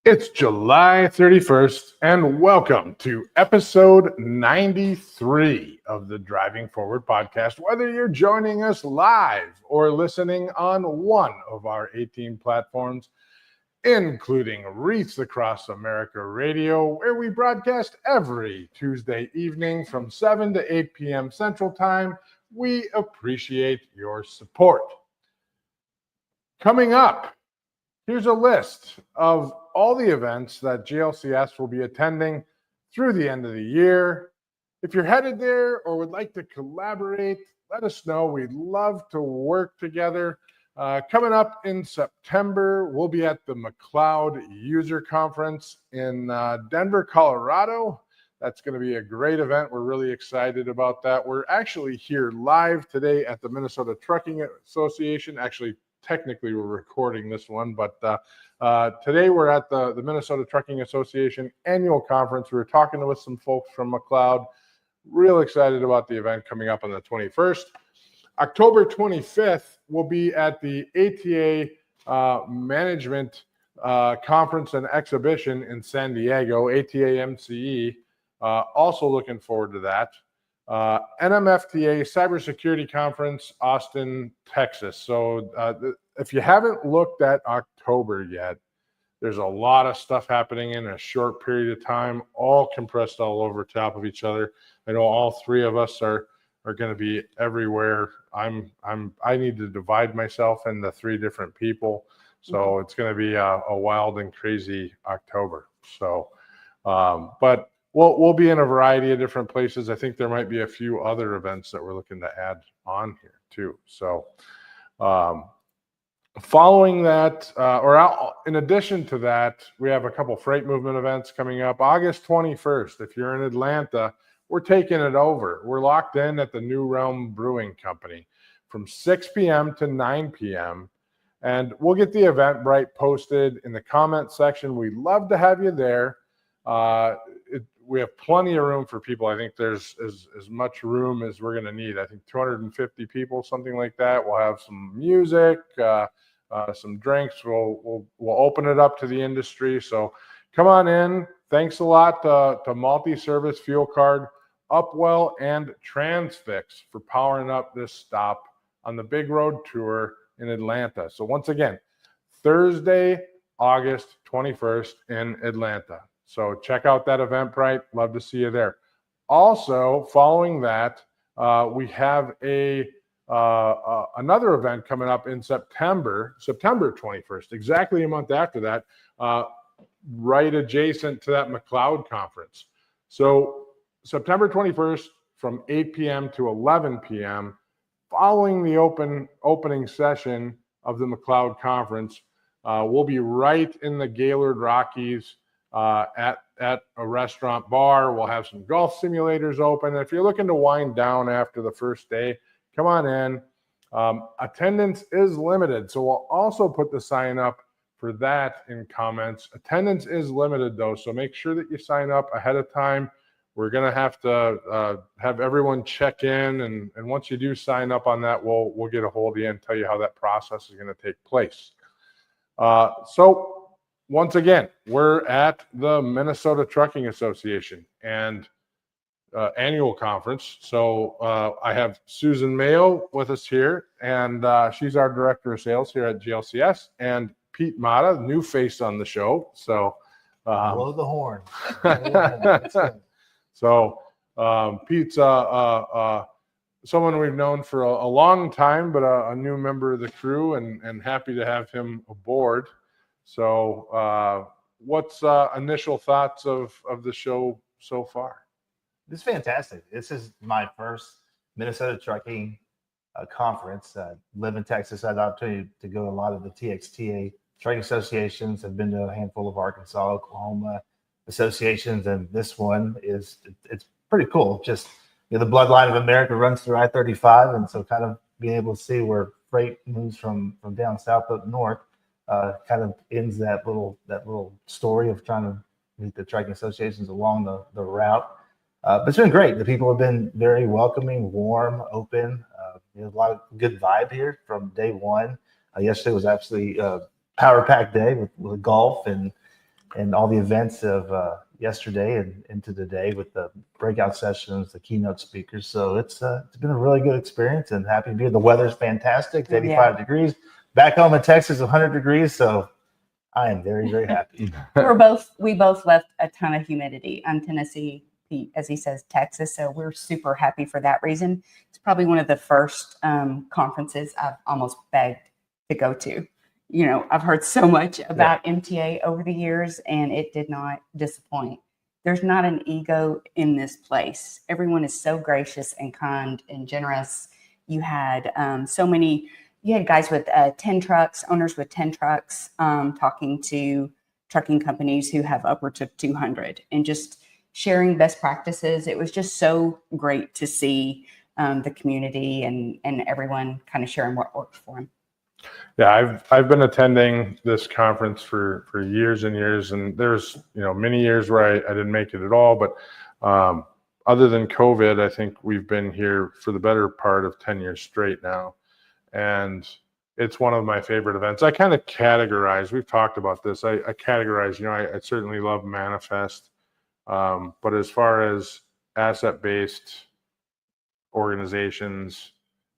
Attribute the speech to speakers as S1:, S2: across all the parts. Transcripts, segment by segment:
S1: It's July 31st, and welcome to episode 93 of the Driving Forward podcast. Whether you're joining us live or listening on one of our 18 platforms, including Wreaths Across America Radio, where we broadcast every Tuesday evening from 7 to 8 p.m. Central Time, we appreciate your support. Coming up, here's a list of all the events that GLCS will be attending through the end of the year. If you're headed there or would like to collaborate, let us know. We'd love to work together. Coming up in September, we'll be at the McLeod User Conference in Denver, Colorado. That's going to be a great event. We're really excited about that. We're actually here live today at the Minnesota Trucking Association. Actually, technically, we're recording this one, but today we're at the Minnesota Trucking Association Annual Conference. We were talking with some folks from McLeod. Real excited about the event coming up on the 21st. October 25th, we'll be at the ATA Management Conference and Exhibition in San Diego, ATA MCE. Also looking forward to that. NMFTA Cybersecurity Conference, Austin, Texas. So if you haven't looked at October yet, there's a lot of stuff happening in a short period of time, all compressed all over top of each other. I know all three of us are going to be everywhere. I need to divide myself into three different people. So it's going to be a wild and crazy October. So, but we'll be in a variety of different places. I think there might be a few other events that we're looking to add on here too. So following that, in addition to that, we have a couple freight movement events coming up. August 21st, if you're in Atlanta, we're taking it over. We're locked in at the New Realm Brewing Company from 6 p.m. to 9 p.m. And we'll get the Eventbrite posted in the comment section. We'd love to have you there. We have plenty of room for people. I think there's as much room as we're going to need. I think 250 people, something like that. We'll have some music, some drinks. We'll open it up to the industry. So come on in. Thanks a lot to Multi-Service Fuel Card, Upwell, and Transfix for powering up this stop on the Big Road Tour in Atlanta. So once again, Thursday, August 21st in Atlanta. So check out that Eventbrite. Love to see you there. Also, following that, we have another event coming up in September 21st, exactly a month after that, right adjacent to that McLeod conference. So September 21st from 8 p.m. to 11 p.m., following the opening session of the McLeod conference, we'll be right in the Gaylord Rockies at a restaurant bar. We'll have some golf simulators open. If you're looking to wind down after the first day, come on in. Attendance is limited, so we'll also put the sign up for that in comments. Attendance is limited though, so make sure that you sign up ahead of time. We're going to have to have everyone check in, and once you do sign up on that, we'll get a hold of you and tell you how that process is going to take place. So once again, we're at the Minnesota Trucking Association and annual conference. So I have Susan Mayo with us here, and she's our director of sales here at GLCS, and Pete Mata, new face on the show. So
S2: blow the horn.
S1: So Pete's someone we've known for a long time, but a new member of the crew, and happy to have him aboard. So what's initial thoughts of the show so far?
S2: This is fantastic. This is my first Minnesota Trucking conference. Live in Texas. I had the opportunity to go to a lot of the TXTA trucking associations. I've been to a handful of Arkansas, Oklahoma associations, and this one it's pretty cool. Just the bloodline of America runs through I-35, and so kind of being able to see where freight moves from down south up north kind of ends that little story of trying to meet the trucking associations along the route. But it's been great. The people have been very welcoming, warm, open. A lot of good vibe here from day one. Yesterday was absolutely a power-packed day with golf and and all the events of yesterday and into today with the breakout sessions, the keynote speakers. So it's been a really good experience, and happy to be here. The weather's fantastic. It's 85 degrees. Back home in Texas, 100 degrees. So I am very, very happy.
S3: We both left a ton of humidity. I'm Tennessee, Pete, as he says, Texas. So we're super happy for that reason. It's probably one of the first conferences I've almost begged to go to. You know, I've heard so much about MTA over the years, and it did not disappoint. There's not an ego in this place. Everyone is so gracious and kind and generous. You had you had guys with 10 trucks, owners with 10 trucks, talking to trucking companies who have upwards of 200, and just sharing best practices. It was just so great to see the community and everyone kind of sharing what works for them.
S1: Yeah, I've been attending this conference for years and years, and there's many years where I didn't make it at all, but other than COVID, I think we've been here for the better part of 10 years straight now, and it's one of my favorite events. I kind of categorize, we've talked about this, I categorize, I certainly love Manifest, but as far as asset-based organizations,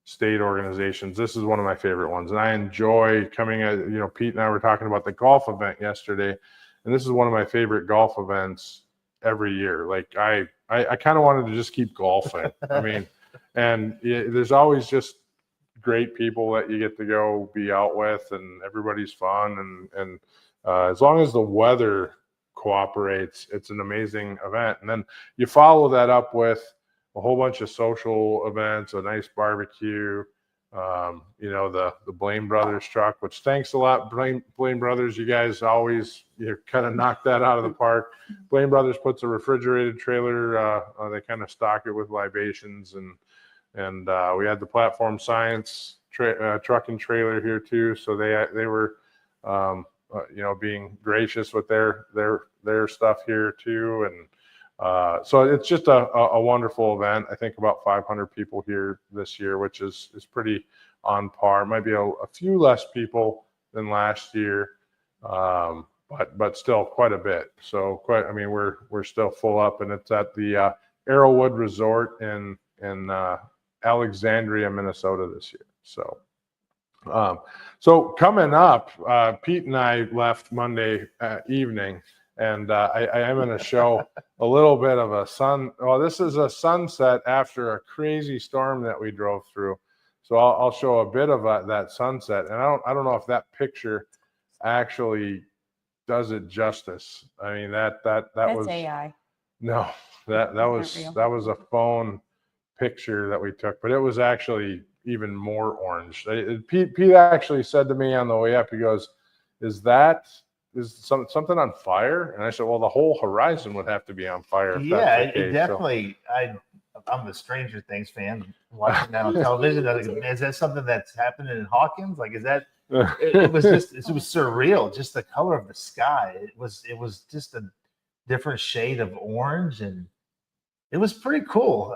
S1: state organizations, this is one of my favorite ones, and I enjoy coming at, Pete and I were talking about the golf event yesterday, and this is one of my favorite golf events every year. Like I kind of wanted to just keep golfing. I mean, and there's always just great people that you get to go be out with, and everybody's fun, and as long as the weather cooperates, it's an amazing event. And then you follow that up with a whole bunch of social events, a nice barbecue, the Blaine Brothers truck, which thanks a lot, Blaine Brothers. You guys always kind of knock that out of the park. Blaine Brothers puts a refrigerated trailer. They kind of stock it with libations, and we had the Platform Science truck and trailer here too. So they were being gracious with their stuff here too, and so it's just a wonderful event. I think about 500 people here this year, which is pretty on par. Might be a few less people than last year, but still quite a bit. So we're still full up, and it's at the Arrowwood Resort in Alexandria, Minnesota this year. So coming up, Pete and I left Monday evening. And I am going to show a little bit of this is a sunset after a crazy storm that we drove through. So I'll show a bit of that sunset. And I don't know if that picture actually does it justice. I mean, that was
S3: AI.
S1: No, that was a phone picture that we took, but it was actually even more orange. Pete actually said to me on the way up, he goes, is something on fire? And I said, well, the whole horizon would have to be on fire.
S2: Yeah, it definitely. I'm a Stranger Things fan watching that on television. Is that something that's happening in Hawkins? Like, is that? It was surreal. Just the color of the sky. It was just a different shade of orange, and it was pretty cool.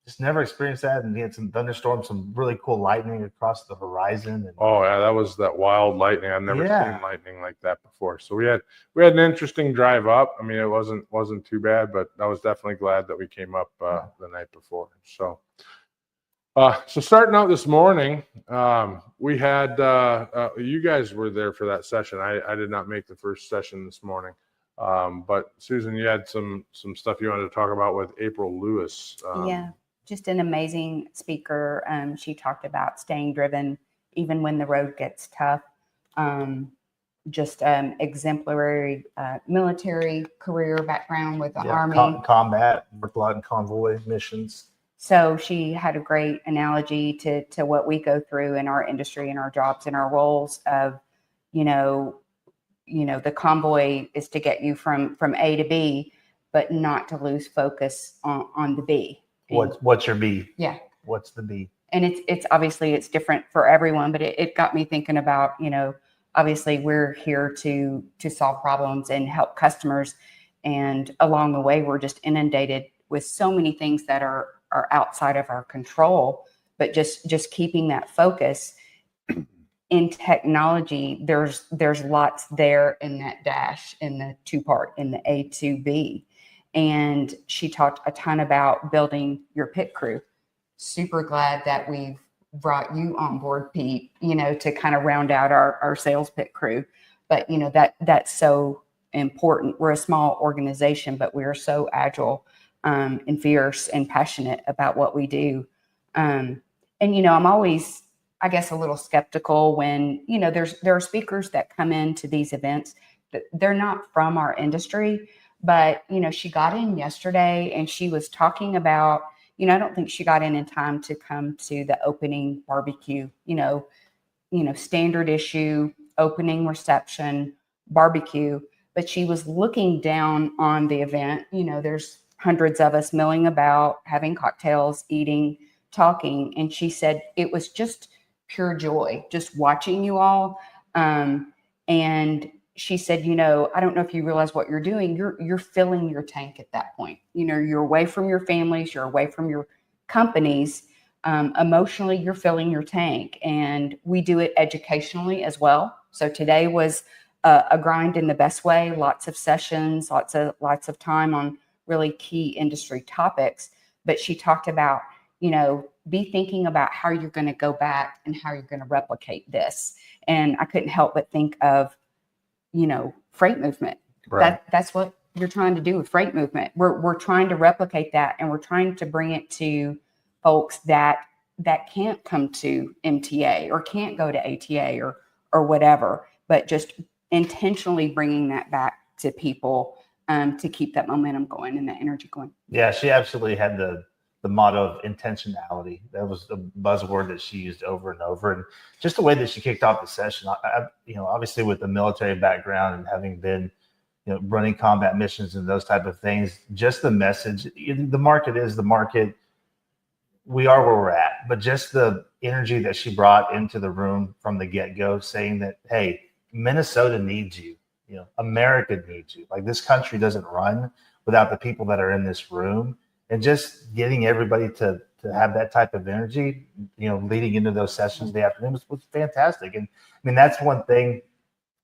S2: Just never experienced that, and we had some thunderstorms, some really cool lightning across the horizon. And,
S1: oh yeah, that was that wild lightning. I've never seen lightning like that before. So we had an interesting drive up. I mean, it wasn't too bad, but I was definitely glad that we came up the night before. So starting out this morning, we had you guys were there for that session. I did not make the first session this morning. But Susan, you had some stuff you wanted to talk about with April Lewis.
S3: Yeah. Just an amazing speaker. She talked about staying driven even when the road gets tough. Just exemplary military career background with the Army.
S2: Combat, worked a lot in convoy missions.
S3: So she had a great analogy to what we go through in our industry and our jobs and our roles of, the convoy is to get you from A to B, but not to lose focus on the B.
S2: What's your B?
S3: Yeah.
S2: What's the B?
S3: And it's obviously it's different for everyone, but it got me thinking about, obviously we're here to solve problems and help customers. And along the way, we're just inundated with so many things that are outside of our control, but just keeping that focus in technology, there's lots there in that dash, in the two-part, in the A to B. And she talked a ton about building your pit crew. Super glad that we've brought you on board, Pete, to kind of round out our sales pit crew. But, that's so important. We're a small organization, but we are so agile and fierce and passionate about what we do. And, I'm always, I guess, a little skeptical when, there are speakers that come into these events that they're not from our industry, but, she got in yesterday and she was talking about, I don't think she got in time to come to the opening barbecue, standard issue, opening reception, barbecue, but she was looking down on the event. There's hundreds of us milling about, having cocktails, eating, talking. And she said it was just pure joy, just watching you all. And she said, I don't know if you realize what you're doing. You're filling your tank at that point. You're away from your families, you're away from your companies. Emotionally, you're filling your tank, and we do it educationally as well. So today was a grind in the best way. Lots of sessions, lots of time on really key industry topics. But she talked about, be thinking about how you're going to go back and how you're going to replicate this. And I couldn't help but think of, freight movement.
S1: Right.
S3: That's what you're trying to do with freight movement. We're trying to replicate that, and we're trying to bring it to folks that can't come to MTA or can't go to ATA or whatever, but just intentionally bringing that back to people to keep that momentum going and that energy going.
S2: Yeah, she absolutely had the motto of intentionality. That was the buzzword that she used over and over. And just the way that she kicked off the session, I obviously with the military background and having been, running combat missions and those type of things, just the message, the market is the market. We are where we're at, but just the energy that she brought into the room from the get-go, saying that, hey, Minnesota needs you. America needs you. Like, this country doesn't run without the people that are in this room. And just getting everybody to have that type of energy, leading into those sessions in the afternoon was fantastic. And I mean, that's one thing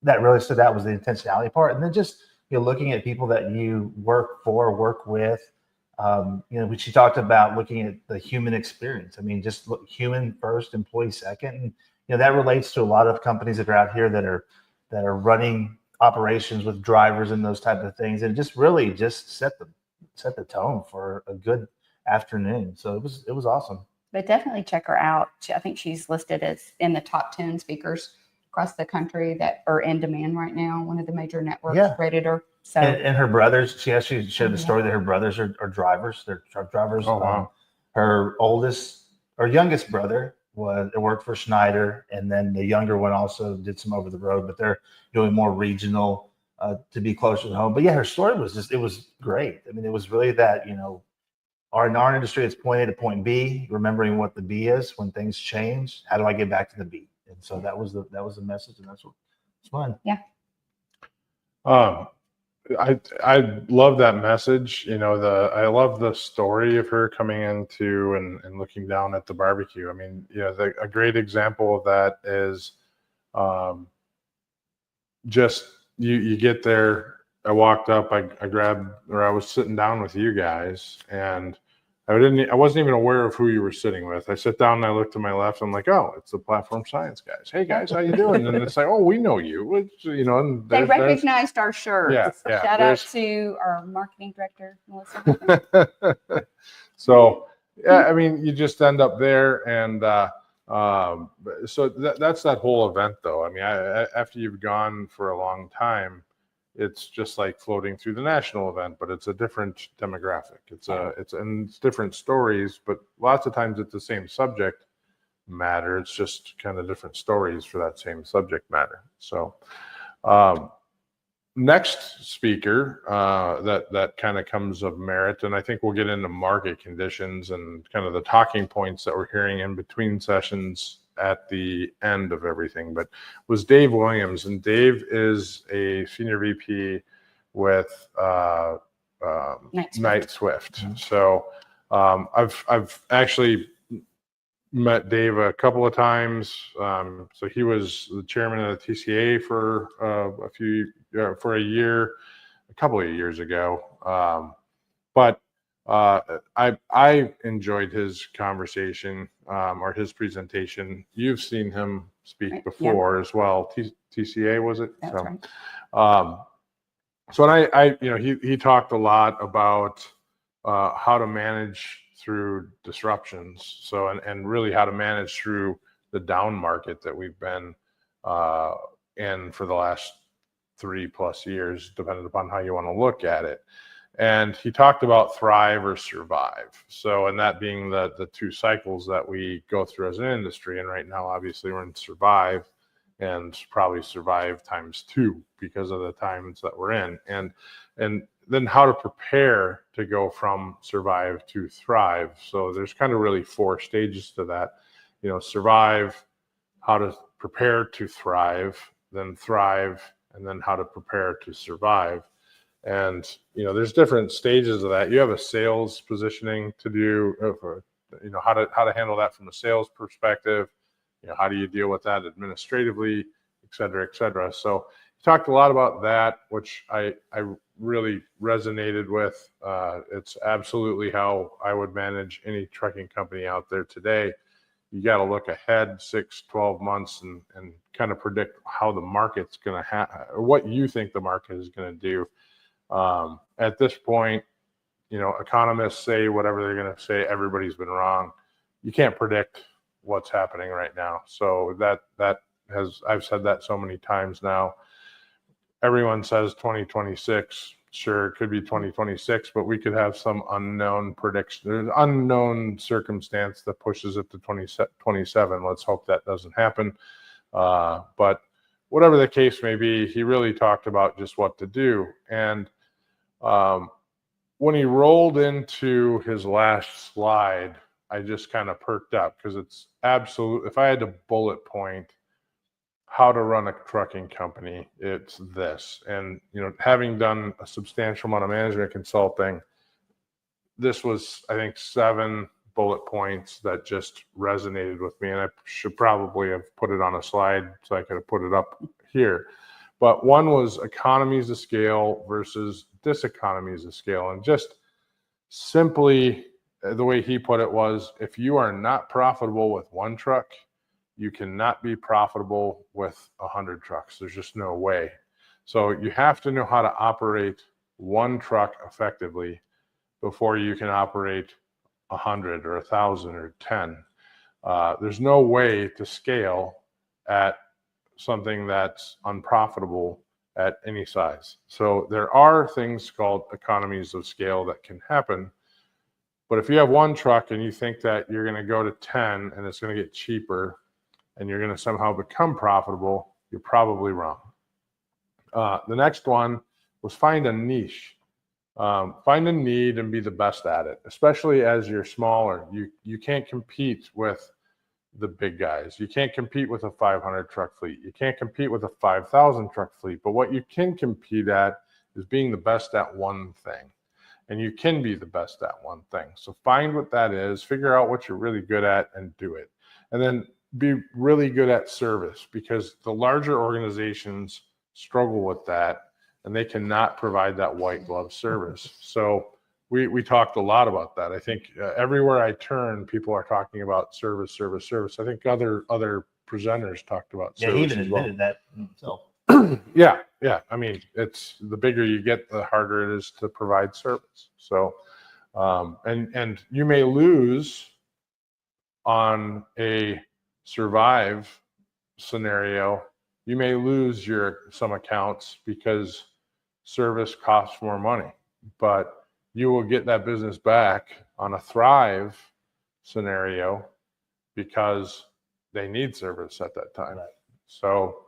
S2: that really stood out, was the intentionality part. And then just, looking at people that you work with, when she talked about looking at the human experience. I mean, just look human first, employee second. And, that relates to a lot of companies that are out here that are running operations with drivers and those type of things. And just really just set the tone for a good afternoon. So it was awesome.
S3: But definitely check her out. I think she's listed as in the top 10 speakers across the country that are in demand right now. One of the major networks rated her. So
S2: and her brothers, she actually shared the story that her brothers are drivers. They're truck drivers.
S1: Oh, wow.
S2: Her youngest brother worked for Schneider, and then the younger one also did some over the road, but they're doing more regional to be closer to home. But yeah, her story was it was great. I mean, it was really that, in our industry, it's point A to point B, remembering what the B is when things change. How do I get back to the B? And so that was the message, and that's what it's fun.
S3: Yeah.
S1: I love that message. I love the story of her coming into and looking down at the barbecue. I mean, a great example of that is just you get there. I walked up, I was sitting down with you guys, and I wasn't even aware of who you were sitting with. I sit down and I look to my left. I'm like, oh, it's the Platform Science guys. Hey guys, how you doing? And it's like, oh, we know you. And
S3: they recognized our shirts.
S1: Yeah.
S3: Shout out to our marketing director, Melissa.
S1: So yeah, I mean, you just end up there, and so that's that whole event, though. I mean, after you've gone for a long time, it's just like floating through the national event, but it's a different demographic. It's different stories, but lots of times it's the same subject matter. It's just kind of different stories for that same subject matter. So, next speaker that kind of comes of merit, and I think we'll get into market conditions and kind of the talking points that we're hearing in between sessions at the end of everything, but was Dave Williams. And Dave is a senior VP with Knight Swift. Mm-hmm. So I've actually met Dave a couple of times. So he was the chairman of the TCA for for a couple of years ago. But I enjoyed his conversation or his presentation. You've seen him speak before as well. TCA, was it?
S3: That's right.
S1: So and he talked a lot about how to manage through disruptions. So and really how to manage through the down market that we've been in for the last 3+ years, depending upon how you want to look at it. And he talked about thrive or survive. So, and that being the two cycles that we go through as an industry. And right now, obviously, we're in survive, and probably survive ×2 because of the times that we're in. And then how to prepare to go from survive to thrive. So there's kind of really 4 stages to that. Survive, how to prepare to thrive, then thrive, and then how to prepare to survive. And there's different stages of that. You have a sales positioning to do, how to handle that from a sales perspective. How do you deal with that administratively, et cetera, et cetera. So he talked a lot about that, which I really resonated with. It's absolutely how I would manage any trucking company out there today. You got to look ahead 6-12 months and kind of predict how the market's going to what you think the market is going to do. At this point, economists say whatever they're going to say. Everybody's been wrong. You can't predict what's happening right now. So I've said that so many times now. Everyone says 2026. Sure, it could be 2026, but we could have some unknown prediction. There's unknown circumstance that pushes it to 2027. Let's hope that doesn't happen. But whatever the case may be, he really talked about just what to do. And when he rolled into his last slide, I just kind of perked up because it's absolute. If I had to bullet point how to run a trucking company, it's this. And, having done a substantial amount of management consulting, this was, I think, 7 bullet points that just resonated with me. And I should probably have put it on a slide so I could have put it up here. But one was economies of scale versus diseconomies of scale. And just simply the way he put it was, if you are not profitable with 1 truck, you cannot be profitable with 100 trucks. There's just no way. So you have to know how to operate 1 truck effectively before you can operate 100 or 1,000 or 10. There's no way to scale at something that's unprofitable at any size. So there are things called economies of scale that can happen. But if you have 1 truck and you think that you're going to go to 10 and it's going to get cheaper and you're going to somehow become profitable, you're probably wrong. The next one was find a niche. Find a need and be the best at it, especially as you're smaller. You can't compete with the big guys. You can't compete with a 500 truck fleet. You can't compete with a 5,000 truck fleet. But what you can compete at is being the best at one thing. And you can be the best at one thing. So find what that is, figure out what you're really good at and do it. And then be really good at service, because the larger organizations struggle with that and they cannot provide that white glove service. So we talked a lot about that. I think everywhere I turn, people are talking about service. I think other presenters talked about service.
S2: Yeah, he even admitted that himself.
S1: Yeah. I mean, it's the bigger you get, the harder it is to provide service. So, and you may lose on a survive scenario. You may lose some accounts because service costs more money, but you will get that business back on a thrive scenario because they need service at that time. Right. So,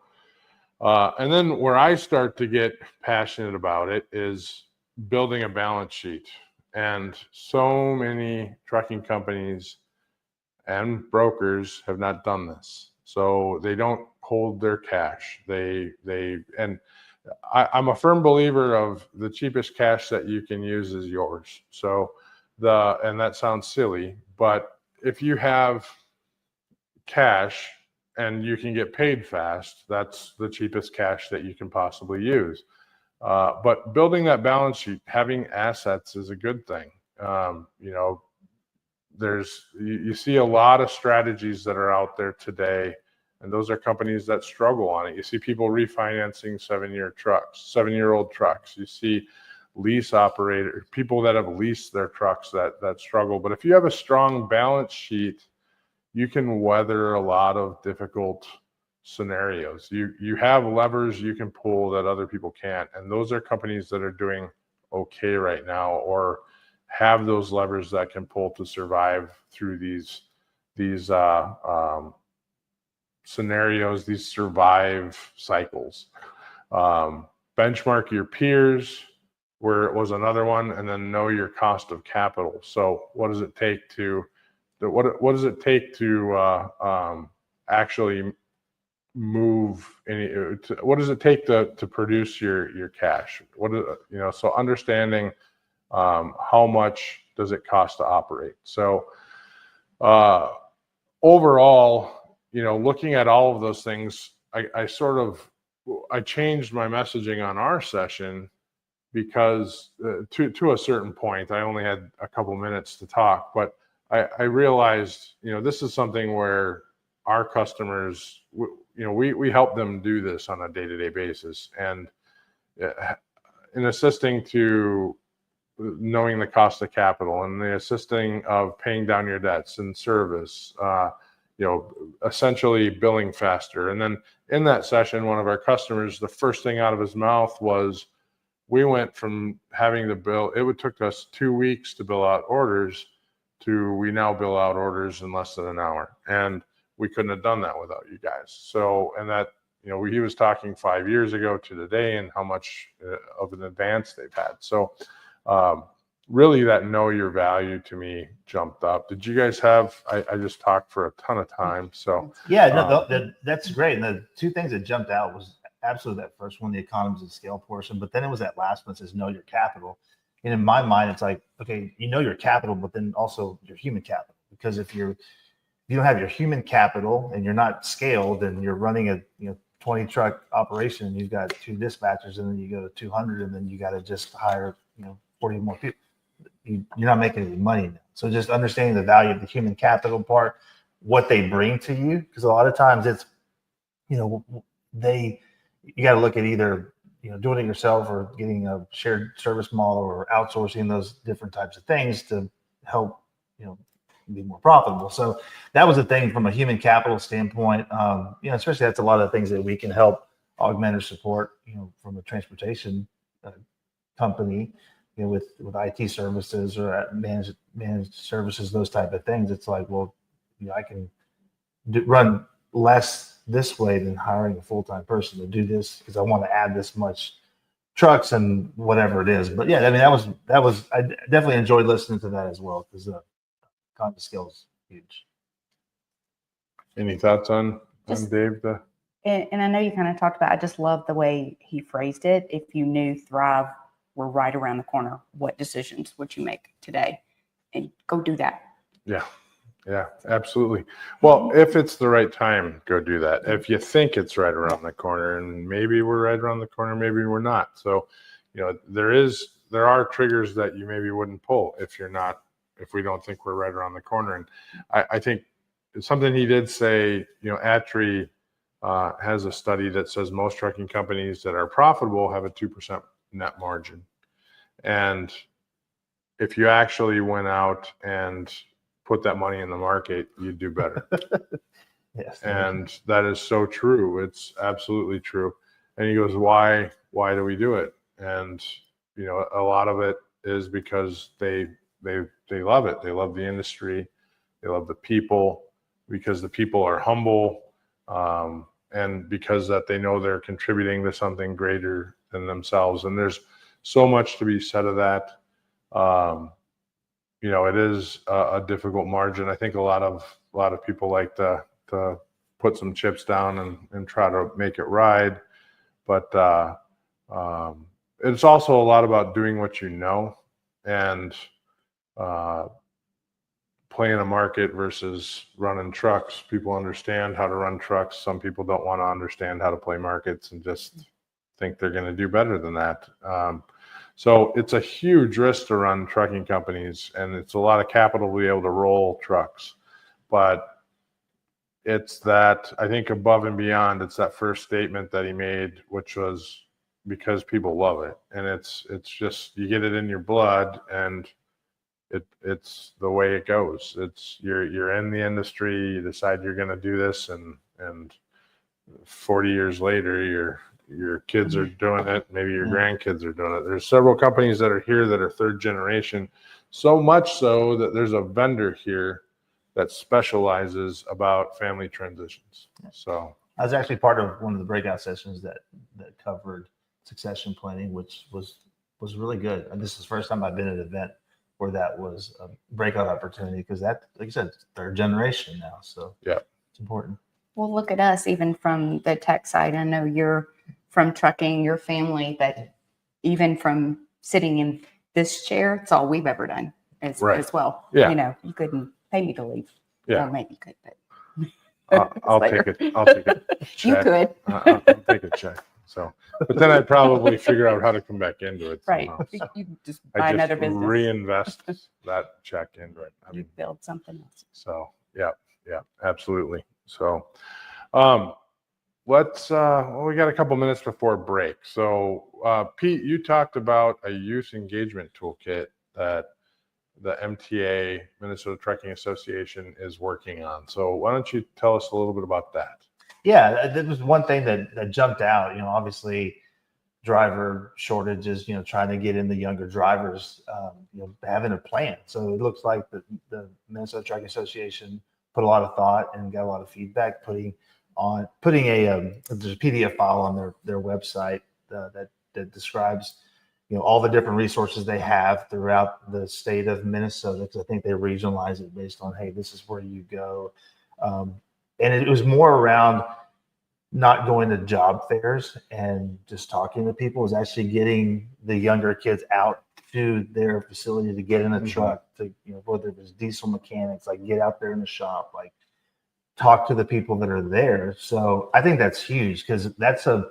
S1: and then where I start to get passionate about it is building a balance sheet. And so many trucking companies and brokers have not done this. So they don't hold their cash. I'm a firm believer of the cheapest cash that you can use is yours. So and that sounds silly, but if you have cash and you can get paid fast, that's the cheapest cash that you can possibly use. But building that balance sheet, having assets is a good thing. You know, you see a lot of strategies that are out there today, and those are companies that struggle on it. You see people refinancing 7-year-old trucks. You see lease operators, people that have leased their trucks that struggle. But if you have a strong balance sheet, you can weather a lot of difficult scenarios. You have levers you can pull that other people can't, and those are companies that are doing okay right now, or have those levers that can pull to survive through these scenarios, these survive cycles. Benchmark your peers, where it was another one, and then know your cost of capital. So what does it take to actually move what does it take to produce your cash? So understanding how much does it cost to operate. So overall, looking at all of those things, I changed my messaging on our session because to a certain point, I only had a couple minutes to talk, but I realized, this is something where our customers, we help them do this on a day-to-day basis. And in assisting to knowing the cost of capital and the assisting of paying down your debts and service, essentially billing faster. And then in that session, one of our customers, the first thing out of his mouth was, we went from having to bill, took us 2 weeks to bill out orders, to we now bill out orders in less than an hour. And we couldn't have done that without you guys. So, and that, he was talking 5 years ago to today and how much of an advance they've had. So really that know your value to me jumped up. Did you guys have, I just talked for a ton of time. So
S2: yeah, no, that's great. And the two things that jumped out was absolutely that first one, the economies of scale portion, but then it was that last one that says know your capital. And in my mind, it's like, okay, you know your capital, but then also your human capital. Because if you don't have your human capital and you're not scaled, and you're running a 20 truck operation, and you've got 2 dispatchers, and then you go to 200, and then you got to just hire 40 more people, you're not making any money now. So just understanding the value of the human capital part, what they bring to you, because a lot of times it's you got to look at either doing it yourself or getting a shared service model or outsourcing those different types of things to help be more profitable. So that was a thing from a human capital standpoint. Especially that's a lot of things that we can help augment or support from a transportation company, with IT services or managed services, those type of things. It's like, well, I can run less this way than hiring a full-time person to do this, because I want to add this much trucks and whatever it is. But yeah, I mean, that was I definitely enjoyed listening to that as well, because economy of scale is huge.
S1: Any thoughts on Dave?
S3: And I know you kind of talked about, I just love the way he phrased it. If you knew Thrive were right around the corner, what decisions would you make today? And go do that.
S1: Yeah, absolutely. Well, if it's the right time, go do that. If you think it's right around the corner, and maybe we're right around the corner, maybe we're not. So, there are triggers that you maybe wouldn't pull if we don't think we're right around the corner. And I think something he did say, Atri has a study that says most trucking companies that are profitable have a 2% net margin. And if you actually went out and put that money in the market, you'd do better.
S2: Yes.
S1: And that is so true. It's absolutely true. And he goes, why do we do it? And, a lot of it is because they love it. They love the industry. They love the people, because the people are humble. And because that they know they're contributing to something greater than themselves. And there's so much to be said of that. It is a difficult margin. I think a lot of people like to put some chips down and try to make it ride. But it's also a lot about doing what you know, and playing a market versus running trucks. People understand how to run trucks. Some people don't want to understand how to play markets and just think they're going to do better than that. So it's a huge risk to run trucking companies, and it's a lot of capital to be able to roll trucks. But it's that, I think, above and beyond, it's that first statement that he made, which was because people love it. And it's just, you get it in your blood, and it's the way it goes. It's you're in the industry, you decide you're going to do this, and 40 years later, your kids are doing it. Maybe your grandkids are doing it. There's several companies that are here that are third generation, so much so that there's a vendor here that specializes about family transitions. So
S2: I was actually part of one of the breakout sessions that covered succession planning, which was really good. And this is the first time I've been at an event where that was a breakout opportunity, because that, like you said, it's third generation now. So
S1: yeah,
S2: it's important.
S3: Well, look at us, even from the tech side. I know you're from trucking, your family, but even from sitting in this chair, it's all we've ever done as well.
S1: Yeah.
S3: You know, you couldn't pay me to leave.
S1: Yeah.
S3: Or maybe you could, but
S1: I'll take it. I'll take a check.
S3: you could.
S1: I'll take a check. So, but then I'd probably figure out how to come back into it.
S3: Right.
S1: Somehow. So
S3: You just buy another business.
S1: Reinvest that check into it.
S3: You build something else.
S1: So yeah, absolutely. So, let's, well, we got a couple minutes before break. So, Pete, you talked about a youth engagement toolkit that the MTA, Minnesota Trucking Association, is working on. So why don't you tell us a little bit about that?
S2: Yeah, that was one thing that jumped out. Obviously, driver shortages. Trying to get in the younger drivers. Having a plan. So it looks like the Minnesota Trucking Association put a lot of thought and got a lot of feedback. Putting a there's a PDF file on their website that describes all the different resources they have throughout the state of Minnesota, because I think they regionalize it based on, hey, this is where you go. And it was more around not going to job fairs and just talking to people. It was actually getting the younger kids out to their facility to get in a truck, to whether it was diesel mechanics, like get out there in the shop, like talk to the people that are there. So I think that's huge, because that's the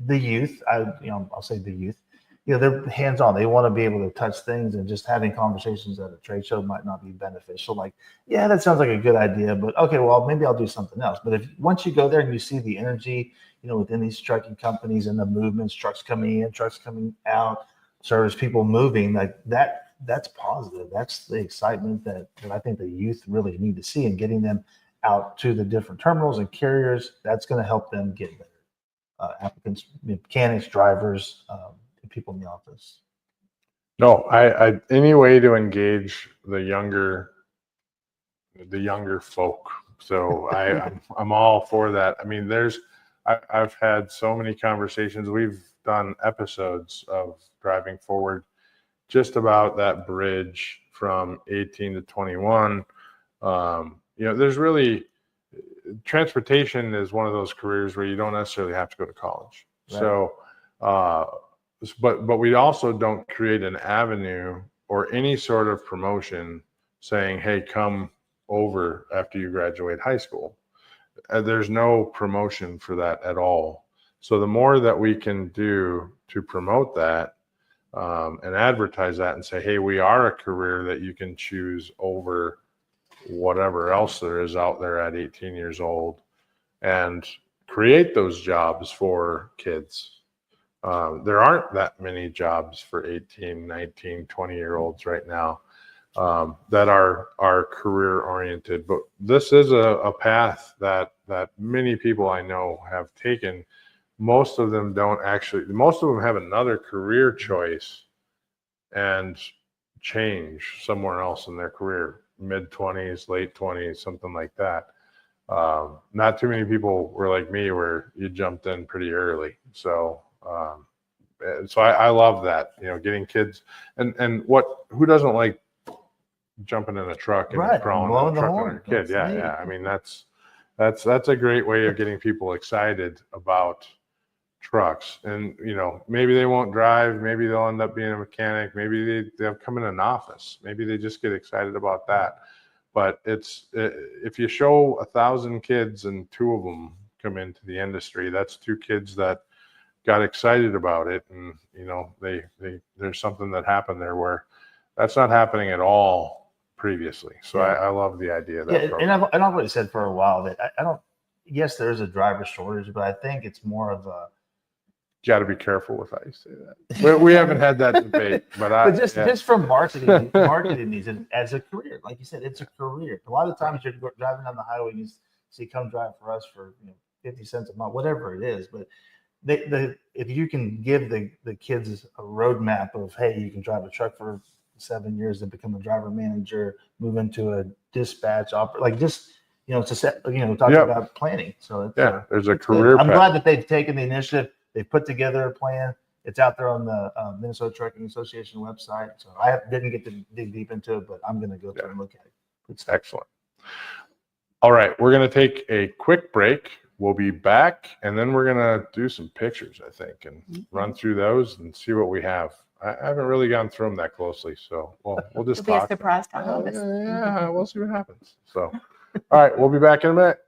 S2: youth. I'll say the youth. They're hands-on. They want to be able to touch things, and just having conversations at a trade show might not be beneficial. Like, yeah, that sounds like a good idea, but okay, well, maybe I'll do something else. But once you go there and you see the energy, within these trucking companies and the movements, trucks coming in, trucks coming out, service people moving, like that's positive. That's the excitement that I think the youth really need to see, and getting them out to the different terminals and carriers, that's going to help them get better. Applicants, mechanics, drivers, people in the office.
S1: No, I any way to engage the younger folk. So I'm all for that. I mean, I've had so many conversations. We've done episodes of Driving Forward just about that bridge from 18 to 21. There's really, transportation is one of those careers where you don't necessarily have to go to college. Right. So, but we also don't create an avenue or any sort of promotion saying, hey, come over after you graduate high school. There's no promotion for that at all. So the more that we can do to promote that, and advertise that and say, hey, we are a career that you can choose over whatever else there is out there at 18 years old, and create those jobs for kids. There aren't that many jobs for 18, 19, 20-year-olds right now that are career oriented. But this is a path that many people I know have taken. Most of them have another career choice and change somewhere else in their career, mid-20s, late 20s, something like that. Not too many people were like me, where you jumped in pretty early. So I love that, getting kids and who doesn't like jumping in a truck and crawling in a truck on your kid? Yeah. I mean, that's a great way of getting people excited about trucks, and maybe they won't drive, maybe they'll end up being a mechanic, maybe they'll come in an office, maybe they just get excited about that. But if you show 1,000 kids and 2 of them come into the industry, that's 2 kids that got excited about it, and there's something that happened there where that's not happening at all previously. So
S2: Yeah.
S1: I love the idea of that.
S2: Yeah,
S1: program.
S2: and I've always said for a while that I don't. Yes, there is a driver shortage, but I think it's more of a.
S1: Got to be careful with how you say that. We haven't had that debate, but
S2: just from marketing needs it as a career, like you said, it's a career. A lot of times you're driving down the highway and you see, come drive for us for 50 cents a month, whatever it is. But if you can give the kids a roadmap of, hey, you can drive a truck for 7 years and become a driver manager, move into a dispatch like just to set talking about planning. So it's,
S1: there's a
S2: it's
S1: career
S2: good. I'm
S1: path.
S2: glad that they've taken the initiative. They put together a plan. It's out there on the Minnesota Trucking Association website. So I didn't get to dig deep into it, but I'm going to go through and look at it.
S1: It's excellent. All right, we're going to take a quick break. We'll be back, and then we're going to do some pictures, I think, and run through those and see what we have. I haven't really gone through them that closely, so we'll just
S3: It'll
S1: talk.
S3: be a surprise to all of us.
S1: Yeah, we'll see what happens. So, all right, we'll be back in a minute.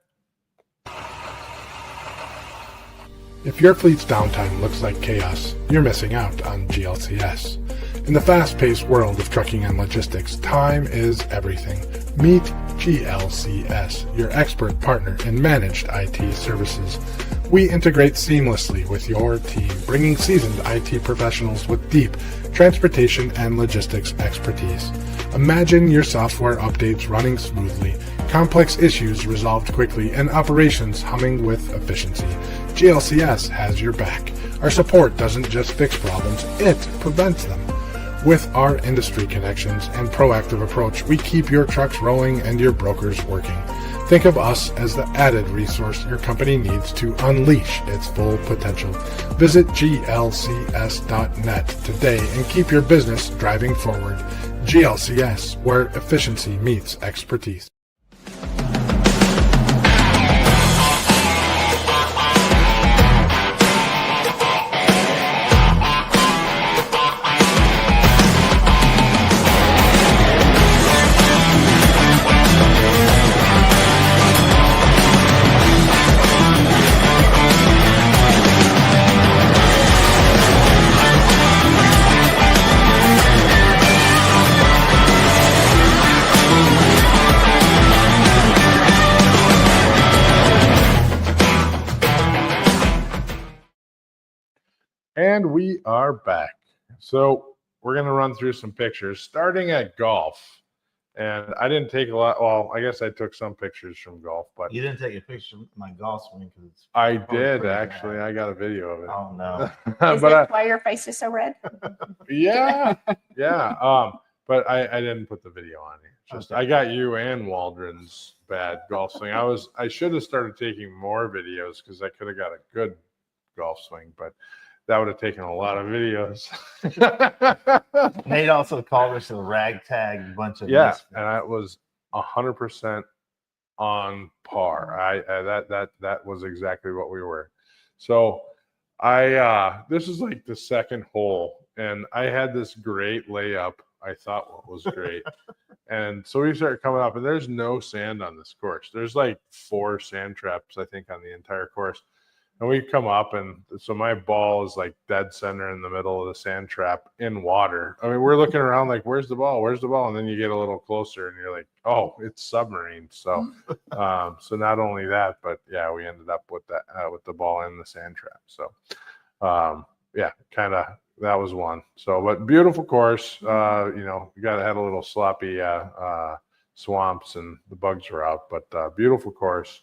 S1: If your fleet's downtime looks like chaos, you're missing out on GLCS. In the fast-paced world of trucking and logistics, time is everything. Meet GLCS, your expert partner in managed IT services. We integrate seamlessly with your team, bringing seasoned IT professionals with deep transportation and logistics expertise. Imagine your software updates running smoothly, complex issues resolved quickly, and operations humming with efficiency. GLCS has your back. Our support doesn't just fix problems, it prevents them. With our industry connections and proactive approach, we keep your trucks rolling and your brokers working. Think of us as the added resource your company needs to unleash its full potential. Visit glcs.net today and keep your business driving forward. GLCS, where efficiency meets expertise. And we are back. So we're going to run through some pictures, starting at golf. And I didn't take a lot. Well, I guess I took some pictures from golf, but
S2: You didn't take a picture of my golf swing because
S1: I did actually. I got a video of it.
S2: Oh no!
S3: Is that why your face is so red?
S1: Yeah. But I didn't put the video on here. Just
S2: Okay.
S1: I got you and Waldron's bad golf swing. I should have started taking more videos because I could have got a good golf swing, but that would have taken a lot of videos.
S2: Nate also called us a ragtag bunch of
S1: Yeah, and I was 100% on par. That was exactly what we were. So this is like the second hole, and I had this great layup. I thought what was great. And so we started coming up, and there's no sand on this course. There's like 4 sand traps, I think, on the entire course. And we come up, and so my ball is like dead center in the middle of the sand trap in water. I mean, we're looking around like, where's the ball? Where's the ball? And then you get a little closer, and you're like, oh, it's submarine. So, so not only that, but yeah, we ended up with that with the ball in the sand trap. So, yeah, kind of that was one. So, but beautiful course. You had a little sloppy swamps, and the bugs were out, but beautiful course.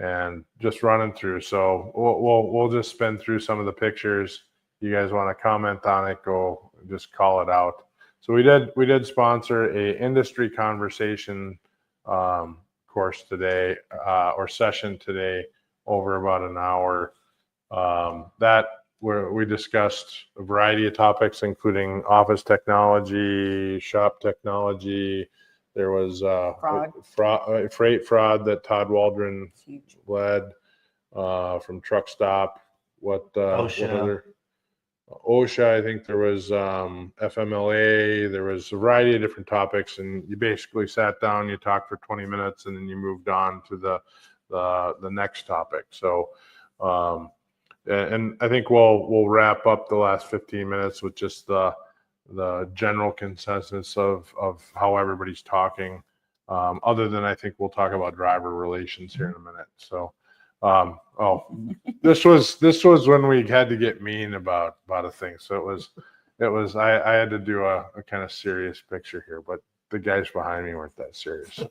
S1: And just running through. So we'll just spin through some of the pictures. You guys want to comment on it, go just call it out. So we did sponsor a industry conversation course today or session today over about an hour. Where we discussed a variety of topics, including office technology, shop technology. There was freight fraud that Todd Waldron led. from Truck Stop. What
S2: OSHA.
S1: other? OSHA, I think there was FMLA, there was a variety of different topics, and you basically sat down, you talked for 20 minutes, and then you moved on to the next topic. So, and I think we'll wrap up the last 15 minutes with just the general consensus of how everybody's talking. Other than I think we'll talk about driver relations here in a minute. So. This was when we had to get mean about a thing. So it was I had to do a kind of serious picture here, but the guys behind me weren't that serious.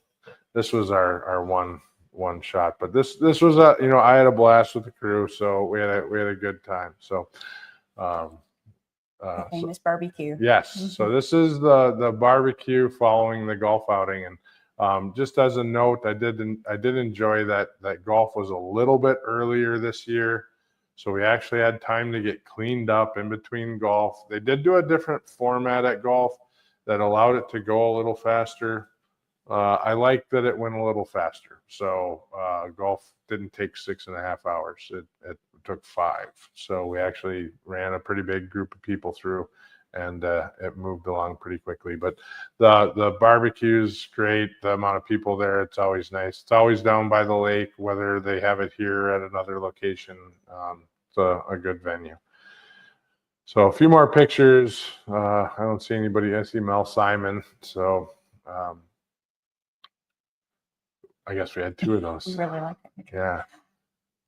S1: This was our one shot, but this was I had a blast with the crew, so we had a good time. So
S3: famous barbecue.
S1: yes, so this is the barbecue following the golf outing, and just as a note, I did enjoy that golf was a little bit earlier this year, so we actually had time to get cleaned up in between golf. They did do a different format at golf that allowed it to go a little faster. I liked that it went a little faster. So golf didn't take 6.5 hours. It took 5. So we actually ran a pretty big group of people through, and it moved along pretty quickly. But the barbecue's great. The amount of people there, it's always nice. It's always down by the lake, whether they have it here at another location. It's a good venue. So a few more pictures. I don't see anybody. I see Mel Simon. So I guess we had 2 of those.
S3: We really like that picture.
S1: Yeah.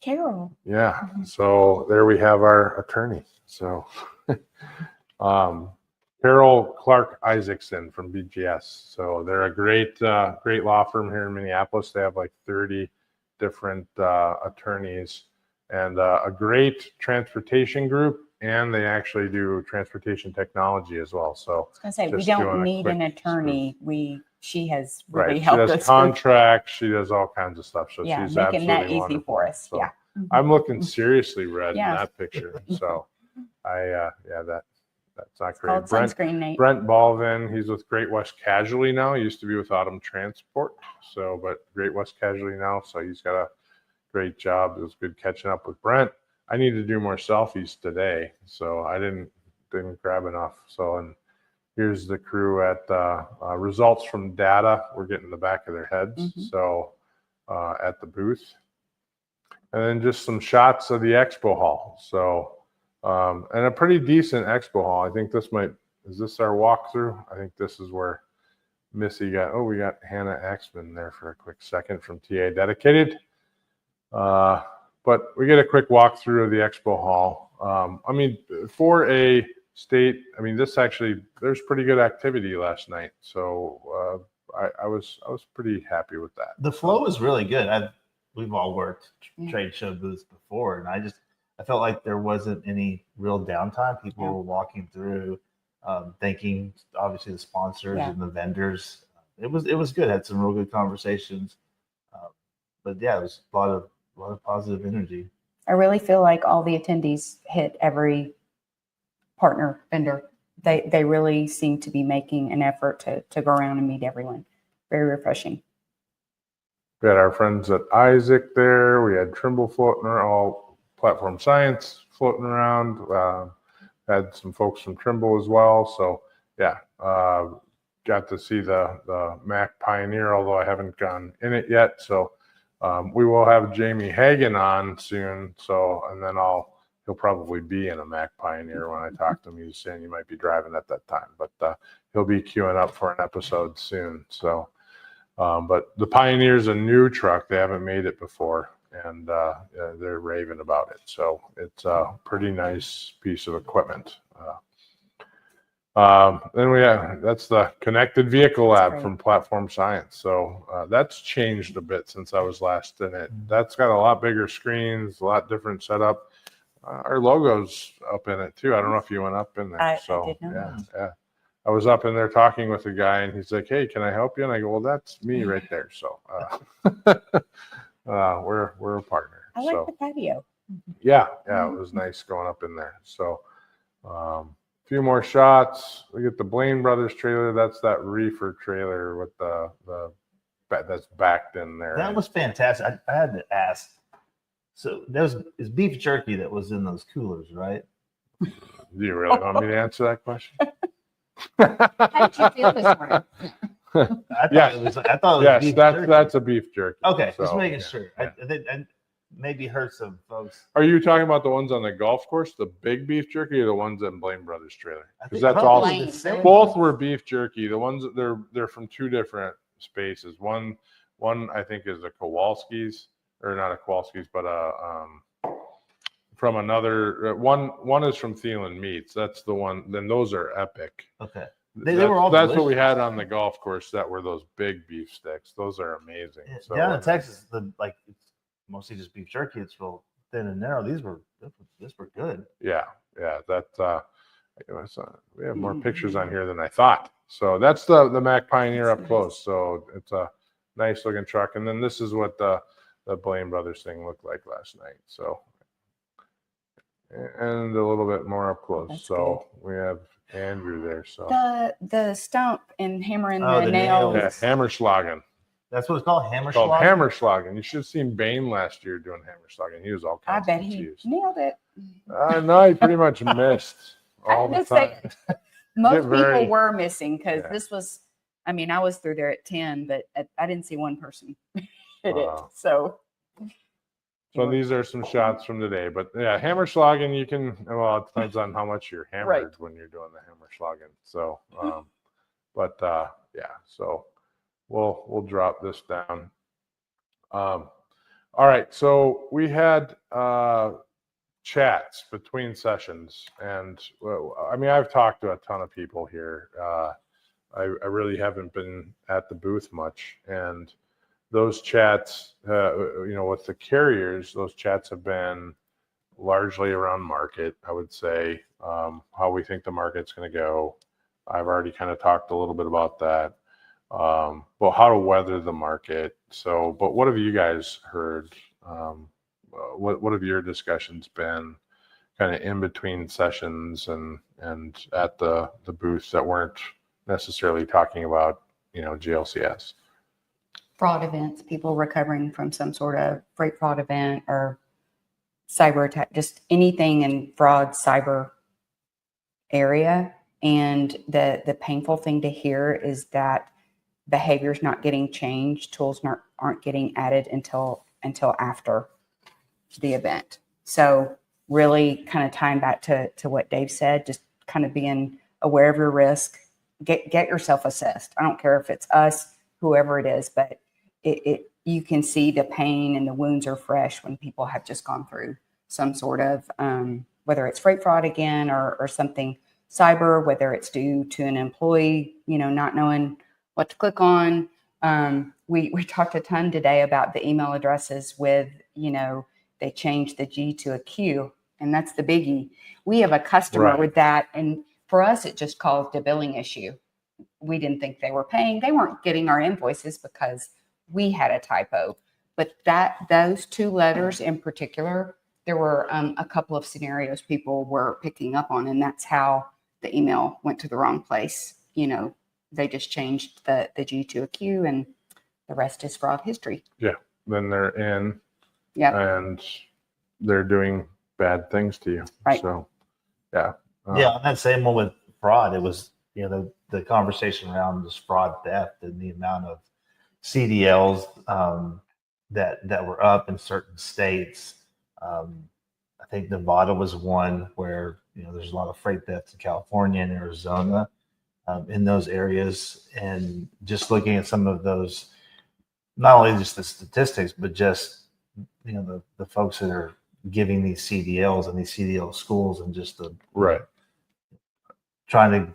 S3: Carol.
S1: Yeah. So there we have our attorney. So Carol Clark Isaacson from BGS. So they're a great law firm here in Minneapolis. They have like 30 different attorneys and a great transportation group, and they actually do transportation technology as well. So
S3: I was gonna say we
S1: just
S3: don't
S1: doing a
S3: need an
S1: quick
S3: attorney. She has really
S1: right.
S3: helped
S1: She
S3: us
S1: does contracts. She does all kinds of stuff. So
S3: yeah,
S1: she's
S3: making that
S1: absolutely
S3: easy
S1: wonderful.
S3: for us.
S1: So
S3: Yeah.
S1: I'm looking seriously red
S3: Yeah.
S1: in that picture. So that's not
S3: It's
S1: great.
S3: called sunscreen, Nate.
S1: Brent Balvin, he's with Great West Casualty now. He used to be with Autumn Transport. So, but Great West Casualty now. So he's got a great job. It was good catching up with Brent. I need to do more selfies today, so I didn't grab enough. So, and here's the crew at results from data. We're getting the back of their heads. So at the booth, and then just some shots of the expo hall. So and a pretty decent expo hall. I think is this our walkthrough? I think this is where Missy we got Hannah Axman there for a quick second from TA Dedicated. But we get a quick walkthrough of the expo hall. I mean, for a state, I mean, there's pretty good activity last night. So I was pretty happy with that.
S2: The flow is really good. We've all worked trade show booths before, and I felt like there wasn't any real downtime. People were walking through, thanking obviously the sponsors and the vendors. It was good. Had some real good conversations. But yeah, it was a lot of positive energy.
S3: I really feel like all the attendees hit every partner vendor. They really seem to be making an effort to go around and meet everyone. Very refreshing.
S1: We had our friends at Isaac there. We had Trimble floating around, all platform science floating around. Had some folks from Trimble as well. So yeah, got to see the Mac Pioneer, although I haven't gone in it yet. So we will have Jamie Hagan on soon. So, and then he'll probably be in a Mac Pioneer when I talk to him. He's saying he might be driving at that time, but he'll be queuing up for an episode soon. So, but the Pioneer's a new truck. They haven't made it before, and they're raving about it. So it's a pretty nice piece of equipment. Then that's the Connected Vehicle Lab from Platform Science. So that's changed a bit since I was last in it. That's got a lot bigger screens, a lot different setup. Our logo's up in it too. I don't know if you went up in there.
S3: I did not.
S1: Yeah. I was up in there talking with a guy, and he's like, "Hey, can I help you?" And I go, "Well, that's me right there." So we're a partner.
S3: I like the patio.
S1: Yeah, it was nice going up in there. So few more shots. We get the Blaine Brothers trailer. That's that reefer trailer with the that's backed in there.
S2: That was fantastic. I had to ask So it's beef jerky that was in those coolers, right?
S1: Do you really want me to answer that question?
S3: How did you feel this morning?
S2: I thought
S1: Yes.
S2: it was. I thought it was
S1: Yes,
S2: beef
S1: that's
S2: jerky.
S1: that's a beef jerky.
S2: Okay, just
S1: So,
S2: making
S1: yeah,
S2: sure.
S1: yeah.
S2: I think I maybe hurt some folks.
S1: Are you talking about the ones on the golf course, the big beef jerky, or the ones in Blaine Brothers trailer?
S2: I
S1: Because
S2: think
S1: that's
S2: both
S1: all.
S2: were the same.
S1: Both were beef jerky. The ones that they're from two different spaces. One I think is a Kowalski's, or not a Kowalski's, but from another one is from Thielen Meats. That's the one. Then those are epic.
S2: Okay.
S1: They
S2: were all
S1: That's what we
S2: delicious.
S1: had on the golf course. That were those big beef sticks. Those are amazing. So,
S2: Down in Texas, it's mostly just beef jerky. It's real thin and narrow. These were good.
S1: Yeah. We have more pictures on here than I thought. So that's the Mac Pioneer
S3: That's
S1: up close. So it's a nice looking truck. And then this is what the Blaine Brothers thing looked like last night. So, and a little bit more up close.
S3: That's
S1: so we have Andrew there. So
S3: The stump and hammering
S2: Oh,
S3: the
S2: the
S3: nails.
S2: nails.
S1: yeah, Hammerschlagen.
S2: That's what it's called.
S1: It's called
S2: Hammerschlag.
S1: Hammerschlagen. You should have seen Bain last year doing Hammerschlagen. He was all
S3: I
S1: kinds
S3: bet
S1: of
S3: he
S1: confused.
S3: nailed it.
S1: No, he pretty much missed all
S3: I'm
S1: the
S3: just
S1: time.
S3: saying, most
S1: very-
S3: people were missing because
S1: Yeah.
S3: this was, I mean, I was through there at 10, but I didn't see one person hit
S1: Wow.
S3: it. So
S1: So these are some shots from today, but yeah, Hammerschlagen, you can, well, it depends on how much you're hammered
S3: Right.
S1: when you're doing the Hammerschlagen. So, yeah, so we'll drop this down. All right. So we had, chats between sessions, and I mean, I've talked to a ton of people here. I really haven't been at the booth much, and those chats, with the carriers, those chats have been largely around market, I would say, how we think the market's going to go. I've already kind of talked a little bit about that. Well, how to weather the market. So, but what have you guys heard? What have your discussions been kind of in between sessions and at the booths that weren't necessarily talking about, GLCS?
S3: fraud events, people recovering from some sort of freight fraud event or cyber attack, just anything in fraud, cyber area. And the painful thing to hear is that behavior's not getting changed, tools aren't getting added until after the event. So really kind of tying back to what Dave said, just kind of being aware of your risk, get yourself assessed. I don't care if it's us, whoever it is, but you can see the pain and the wounds are fresh when people have just gone through some sort of, whether it's freight fraud again or something cyber, whether it's due to an employee, not knowing what to click on. We talked a ton today about the email addresses with, they changed the G to a Q, and that's the biggie. We have a customer
S1: Right.
S3: with that, and for us, it just caused a billing issue. We didn't think they were paying. They weren't getting our invoices because we had a typo. But those two letters in particular, there were a couple of scenarios people were picking up on, and that's how the email went to the wrong place. They just changed the G to a Q, and the rest is fraud history.
S1: Then they're in,
S3: Yeah.
S1: and they're doing bad things to you.
S3: Right.
S1: So, yeah.
S2: Yeah, on that same one with fraud, it was the conversation around this fraud theft and the amount of CDLs that were up in certain states. I think Nevada was one where there's a lot of freight theft in California and Arizona, in those areas, and just looking at some of those, not only just the statistics, but just the folks that are giving these CDLs and these CDL schools, and just the
S1: Right.
S2: trying to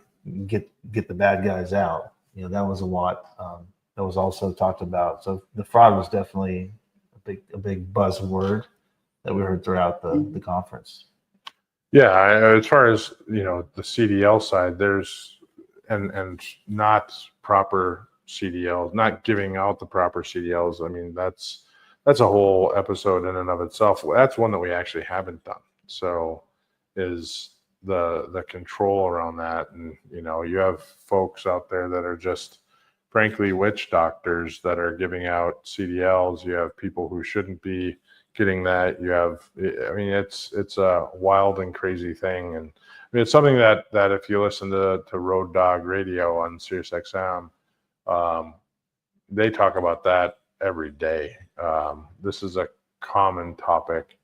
S2: get the bad guys out. That was a lot. That was also talked about. So the fraud was definitely a big buzzword that we heard throughout the conference.
S1: Yeah, as far as the CDL side, there's and not proper CDLs, not giving out the proper CDLs. I mean, that's a whole episode in and of itself. That's one that we actually haven't done. So is the control around that, and you have folks out there that are just frankly witch doctors that are giving out CDLs. You have people who shouldn't be getting that. You have, I mean, it's a wild and crazy thing. And I mean, it's something that if you listen to Road Dog Radio on Sirius XM, they talk about that every day. This is a common topic.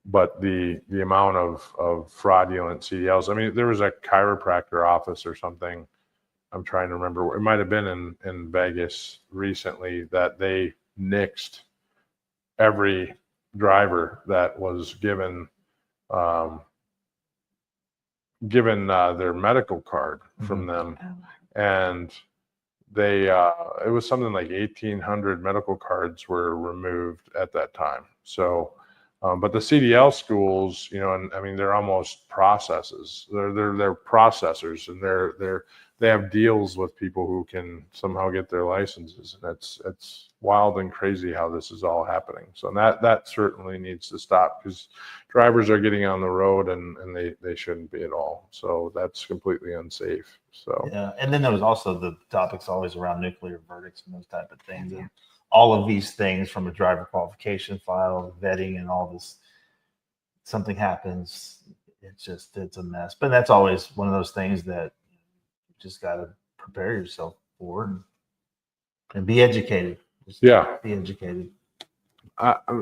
S1: But the amount of fraudulent CDLs, I mean, there was a chiropractor office or something, I'm trying to remember, it might have been in Vegas recently, that they nixed every driver that was given their medical card from them. And they it was something like 1,800 medical cards were removed at that time. So but the CDL schools, you know, and I mean, they're almost processes. They're processors, and they have deals with people who can somehow get their licenses, and it's wild and crazy how this is all happening. So that certainly needs to stop, because drivers are getting on the road and they shouldn't be at all. So that's completely unsafe. So
S2: yeah, and then there was also the topics always around nuclear verdicts and those type of things. And all of these things, from a driver qualification file, vetting, and all this, something happens, it's a mess. But that's always one of those things that you just got to prepare yourself for and be educated. Just be educated.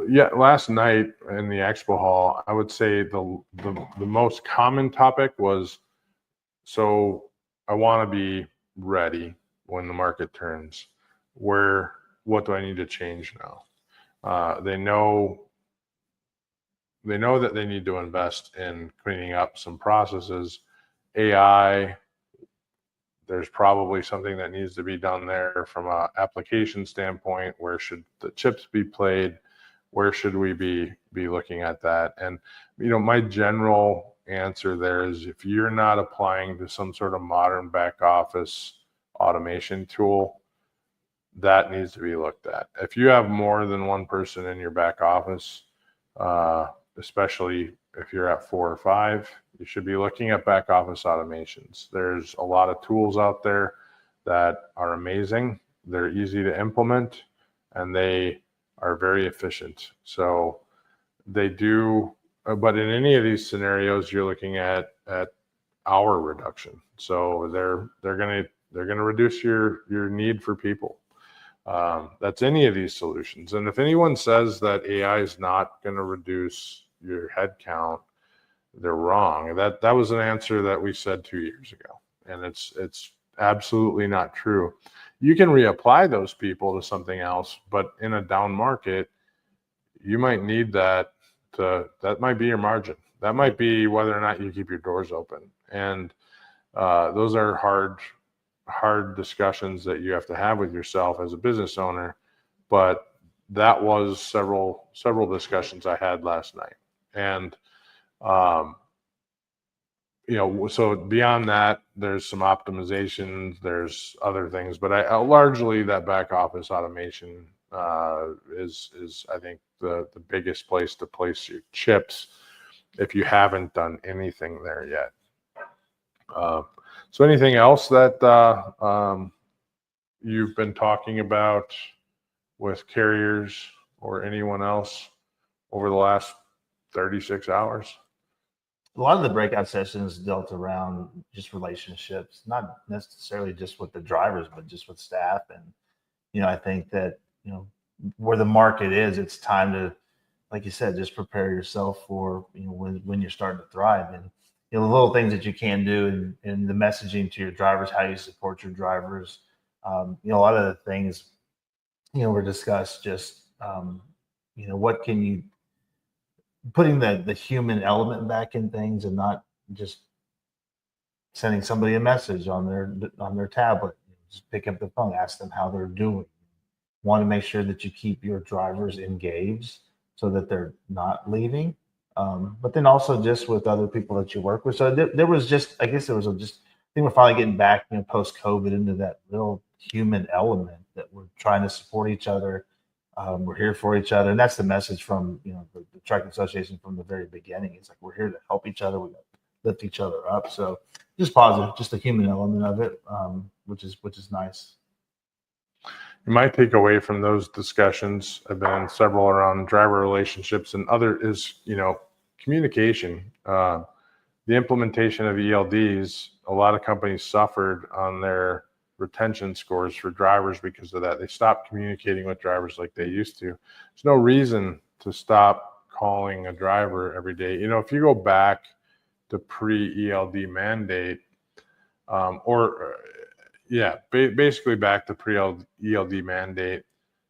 S1: Yeah, last night in the expo hall, I would say the most common topic was, so I want to be ready when the market turns. What do I need to change now? They know that they need to invest in cleaning up some processes. AI, there's probably something that needs to be done there from an application standpoint. Where should the chips be played? Where should we be looking at that? And, you know, my general answer there is, if you're not applying to some sort of modern back office automation tool, that needs to be looked at. If you have more than one person in your back office, especially if you're at 4 or 5, you should be looking at back office automations. There's a lot of tools out there that are amazing. They're easy to implement, and they are very efficient. So they do, but in any of these scenarios, you're looking at hour reduction. So they're going to reduce your need for people. That's any of these solutions. And if anyone says that AI is not going to reduce your headcount, they're wrong. That was an answer that we said 2 years ago, and it's absolutely not true. You can reapply those people to something else, but in a down market, you might need that might be your margin. That might be whether or not you keep your doors open. And those are hard discussions that you have to have with yourself as a business owner. But that was several discussions I had last night. And you know, so beyond that, there's some optimizations, there's other things, but I largely that back office automation is I think the biggest place to place your chips if you haven't done anything there yet. So anything else that you've been talking about with carriers or anyone else over the last 36 hours?
S2: A lot of the breakout sessions dealt around just relationships, not necessarily just with the drivers, but just with staff. And, you know, I think that, you know, where the market is, it's time to, like you said, just prepare yourself for, you know, when you're starting to thrive. And, you know, the little things that you can do in the messaging to your drivers, how you support your drivers. You know, a lot of the things, you know, were discussed, just, you know, what can you, putting the human element back in things, and not just sending somebody a message on their tablet. Just pick up the phone, ask them how they're doing. Want to make sure that you keep your drivers engaged so that they're not leaving. But then also just with other people that you work with. So there was just, I guess there was just, I think we're finally getting back, you know, post-COVID, into that real human element that we're trying to support each other. We're here for each other. And that's the message from, you know, the Trucking Association from the very beginning. It's like, we're here to help each other. We got to lift each other up. So just positive, just the human element of it, which is nice.
S1: My takeaway from those discussions have been several around driver relationships, and other is, communication. The implementation of ELDs, a lot of companies suffered on their retention scores for drivers because of that. They stopped communicating with drivers like they used to. There's no reason to stop calling a driver every day. If you go back to pre-ELD mandate, basically back to pre-ELD mandate,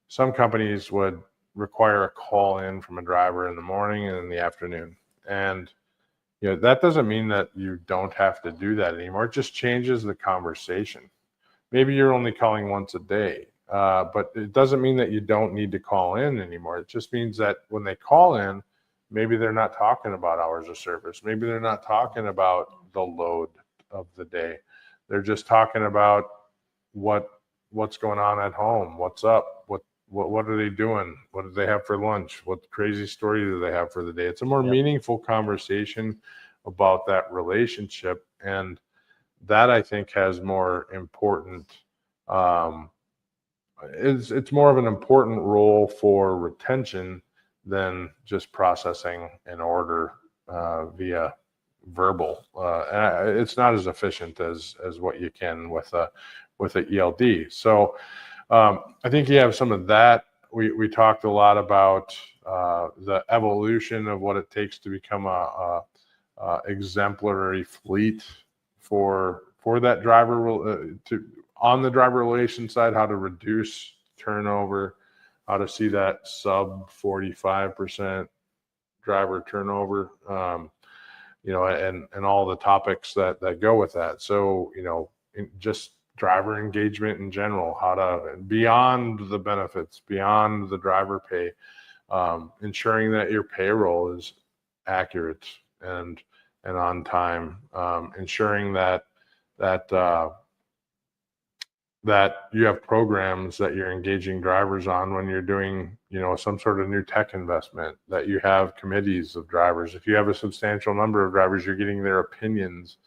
S1: some companies would require a call in from a driver in the morning and in the afternoon. And that doesn't mean that you don't have to do that anymore. It just changes the conversation. Maybe you're only calling once a day, but it doesn't mean that you don't need to call in anymore. It just means that when they call in, maybe they're not talking about hours of service. Maybe they're not talking about the load of the day. They're just talking about what's going on at home, what's up, what are they doing, what do they have for lunch, what crazy story do they have for the day. It's a more meaningful conversation about that relationship, and that I think has more important. It's more of an important role for retention than just processing an order via verbal. And it's not as efficient as what you can with a ELD. So I think you have some of that. We talked a lot about the evolution of what it takes to become a exemplary fleet for that driver on the driver relations side, how to reduce turnover, how to see that sub 45% driver turnover, and all the topics that go with that. So, just driver engagement in general, how to, beyond the benefits, beyond the driver pay, ensuring that your payroll is accurate and on time, ensuring that you have programs that you're engaging drivers on when you're doing, some sort of new tech investment, that you have committees of drivers. If you have a substantial number of drivers, you're getting their opinions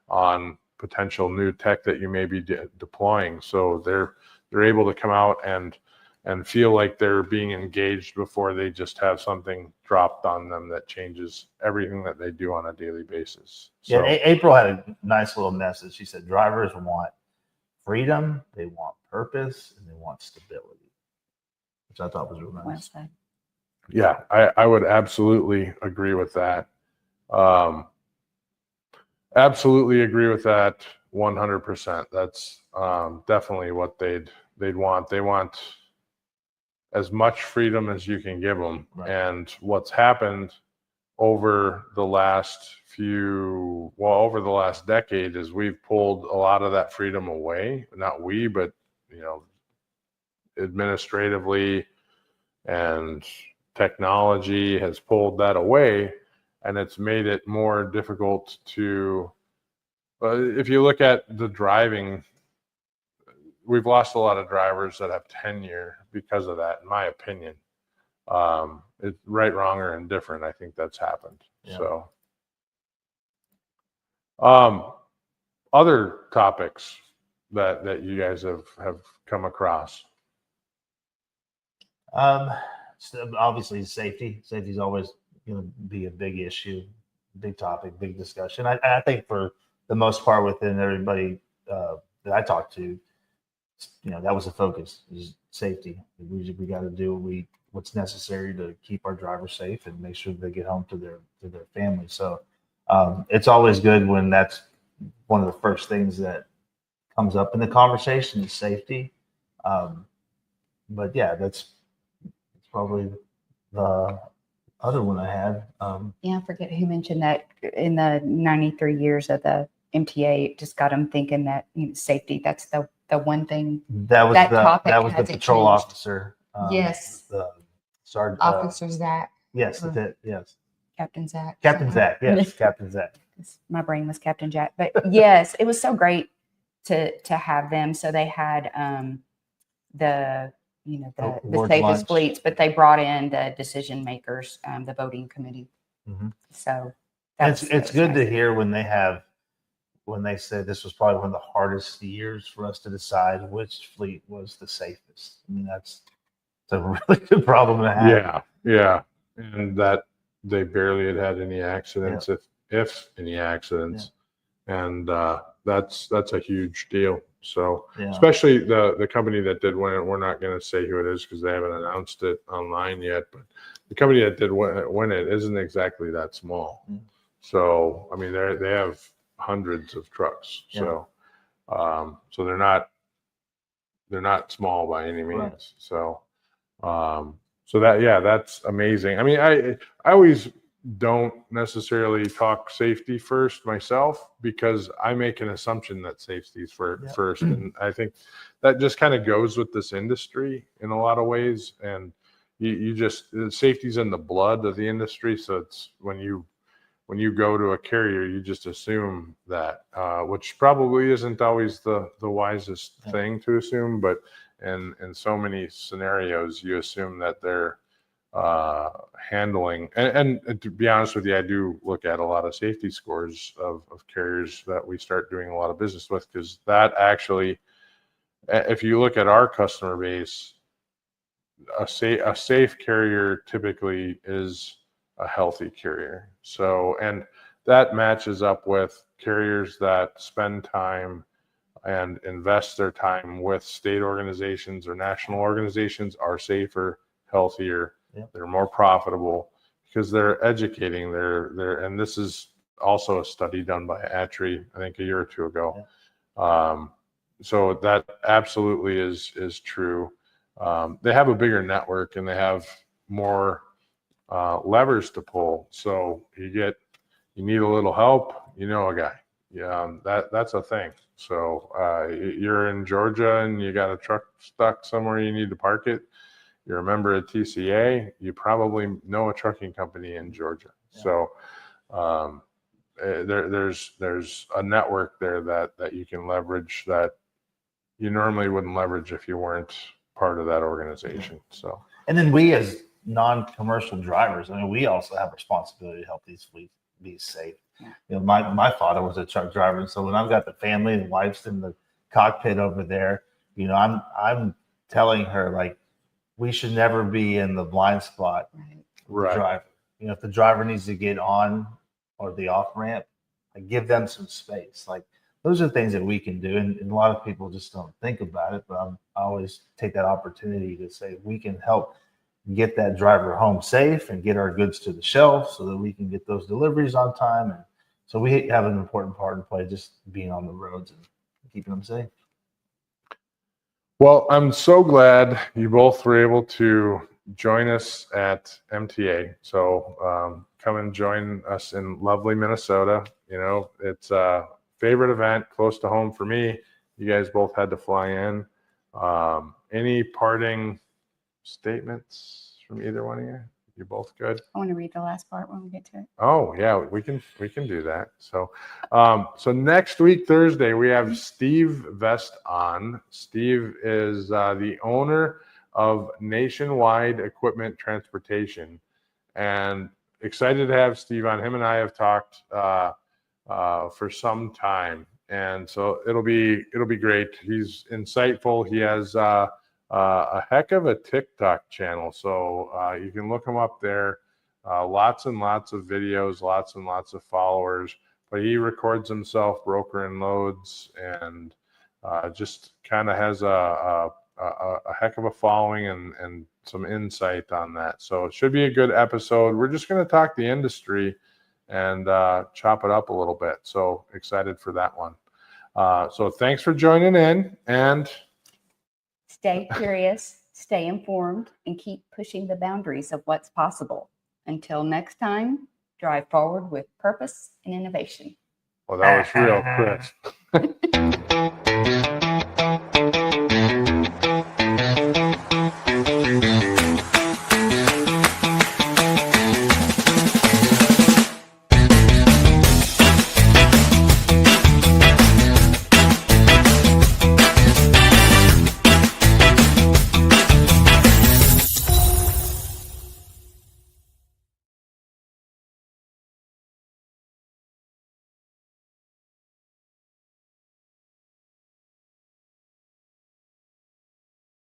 S1: on potential new tech that you may be deploying. So they're able to come out and feel like they're being engaged before they just have something dropped on them that changes everything that they do on a daily basis. So,
S2: April had a nice little message. She said drivers want freedom, they want purpose, and they want stability, which I thought was really nice.
S1: Yeah, I would absolutely agree with that. Absolutely agree with that 100%. That's definitely what they'd want. They want as much freedom as you can give them.
S2: Right.
S1: And what's happened over the last decade is we've pulled a lot of that freedom away. Not we, but administratively, and technology has pulled that away, and it's made it more difficult to, if you look at the driving, we've lost a lot of drivers that have tenure because of that, in my opinion. It's right, wrong, or indifferent. I think that's happened. Yeah. So, other topics that you guys have come across.
S2: Obviously, safety. Safety is always going to be a big issue, big topic, big discussion. I think for the most part, within everybody that I talked to, that was the focus: is safety. We got to do what's necessary to keep our drivers safe and make sure they get home to their family. So it's always good when that's one of the first things that comes up in the conversation is safety. But yeah, that's probably the other one I had.
S3: I forget who mentioned that in the 93 years of the MTA, it just got them thinking that safety, that's the one thing
S2: that was the patrol officer.
S3: Yes.
S2: The sergeant.
S3: Officer Zach.
S2: Yes, yes.
S3: Captain Zach.
S2: Captain Zach, yes, Captain Zach.
S3: My brain was Captain Jack, but yes, it was so great to have them. So they had the safest lunch. Fleets, but they brought in the decision makers, the voting committee.
S2: Mm-hmm.
S3: So
S2: it's good to hear when they have when they said this was probably one of the hardest years for us to decide which fleet was the safest. I mean, that's a really good problem to have.
S1: Yeah. And that they barely had any accidents, if any accidents. And that's a huge deal. So especially the company that did win it, we're not going to say who it is because they haven't announced it online yet, but the company that did win it isn't exactly that small. So I mean, they have hundreds of trucks. So so they're not small by any means.
S2: Right.
S1: So so that's amazing. I mean, I always don't necessarily talk safety first myself because I make an assumption that safety's first. And I think that just kind of goes with this industry in a lot of ways. And you just, safety's in the blood of the industry. So it's when you go to a carrier, you just assume that, which probably isn't always the wisest thing to assume, but in so many scenarios, you assume that they're handling, and to be honest with you, I do look at a lot of safety scores of carriers that we start doing a lot of business with, because that actually, if you look at our customer base, a safe carrier typically is a healthy carrier. So, and that matches up with carriers that spend time and invest their time with state organizations or national organizations are safer, healthier. They're more profitable because they're educating and this is also a study done by ATRI, I think a year or two ago. So that absolutely is true. They have a bigger network and they have more levers to pull. So you need a little help, you know a guy. That's a thing. So you're in Georgia and you got a truck stuck somewhere, you need to park it. You're a member of TCA, you probably know a trucking company in Georgia. So there's a network there that you can leverage that you normally wouldn't leverage if you weren't part of that organization. So,
S2: and then we as non-commercial drivers, I mean, we also have responsibility to help these fleets be safe. You know, my father was a truck driver, and so when I've got the family and wife's in the cockpit over there, you know, I'm telling her, like, we should never be in the blind spot.
S1: Right.
S2: The driver. You know, if the driver needs to get on or the off ramp, like, give them some space. Like, those are things that we can do, and a lot of people just don't think about it. But I always take that opportunity to say we can help get that driver home safe and get our goods to the shelf so that we can get those deliveries on time. And so we have an important part to play, just being on the roads and keeping them safe.
S1: Well, I'm so glad you both were able to join us at MTA. So come and join us in lovely Minnesota. You know, it's a favorite event, close to home for me. You guys both had to fly in. Any parting statements from either one of you? You both good?
S3: I want to read the last part when we get to it.
S1: Oh yeah, we can do that. So so next week, Thursday, we have Steve Vest on. Steve is the owner of Nationwide Equipment Transportation, and excited to have Steve on. Him and I have talked for some time, and so it'll be great. He's insightful. He has a heck of a TikTok channel, so you can look him up there. Lots and lots of videos, lots and lots of followers, but he records himself brokering loads and just kind of has a heck of a following and some insight on that. So it should be a good episode. We're just going to talk the industry and chop it up a little bit. So excited for that one. So thanks for joining in, and
S3: Stay curious, stay informed, and keep pushing the boundaries of what's possible. Until next time, drive forward with purpose and innovation.
S1: well, that was real, Chris.